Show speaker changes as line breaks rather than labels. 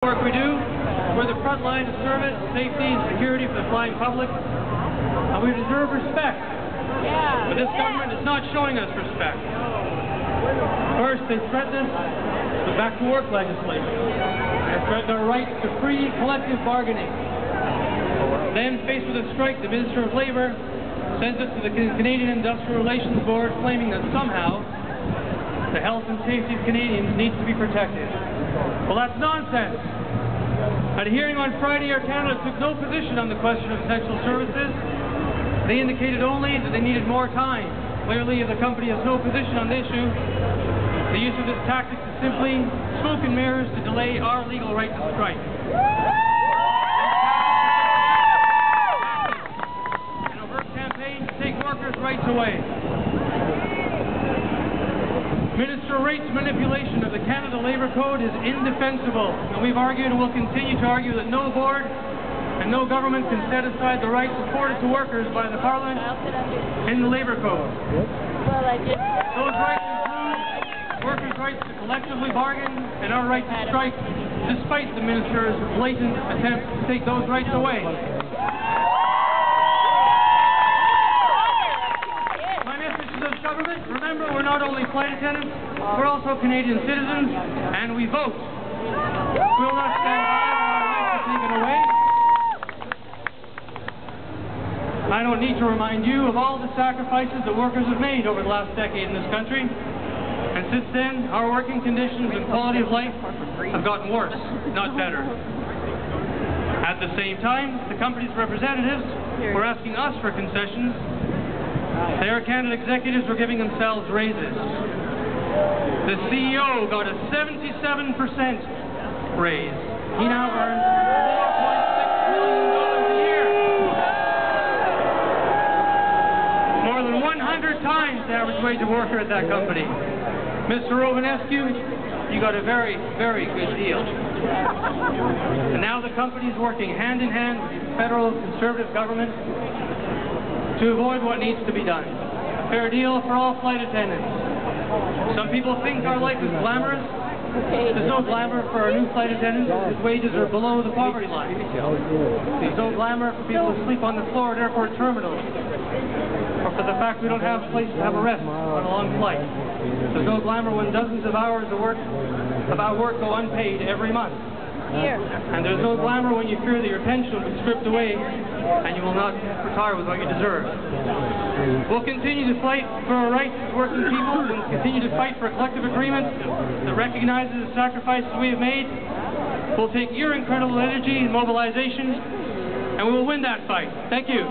Work we do, we're the front line of service, safety, and security for the flying public, and we deserve respect. But this government is not showing us respect. First, they threaten us with back-to-work legislation. They threaten our rights to free collective bargaining. Then, faced with a strike, the Minister of Labour sends us to the Canadian Industrial Relations Board, claiming that somehow the health and safety of Canadians needs to be protected. Well, that's nonsense. At a hearing on Friday, Air Canada took no position on the question of essential services. They indicated only that they needed more time. Clearly, if the company has no position on the issue, the use of this tactic is simply smoke and mirrors to delay our legal right to strike. An overt campaign to take workers' rights away. Minister Wright's manipulation of the Canada Labour Code is indefensible, and we've argued and will continue to argue that no board and no government can set aside the rights afforded to workers by the Parliament in the Labour Code. Those rights include workers' rights to collectively bargain and our right to strike, despite the Minister's blatant attempt to take those rights away. Government, remember, we're not only flight attendants, we're also Canadian citizens, and we vote. We will not stand by when our rights are taken away. I don't need to remind you of all the sacrifices that workers have made over the last decade in this country, and since then, our working conditions and quality of life have gotten worse, not better. At the same time, the company's representatives were asking us for concessions. The Air Canada executives were giving themselves raises. The CEO got a 77% raise. He now earns $4.6 million a year. More than 100 times the average wage of worker at that company. Mr. Romanescu, you got a very, very good deal. And now the company is working hand in hand with the federal Conservative government to avoid what needs to be done. A fair deal for all flight attendants. Some people think our life is glamorous. There's no glamour for our new flight attendants whose wages are below the poverty line. There's no glamour for people who sleep on the floor at airport terminals, or for the fact we don't have a place to have a rest on a long flight. There's no glamour when dozens of hours of work go unpaid every month. And there's no glamour when you fear that your pension will be stripped away and you will not retire with what you deserve. We'll continue to fight for our rights as working people and continue to fight for a collective agreement that recognizes the sacrifices we have made. We'll take your incredible energy and mobilization, and we will win that fight. Thank you.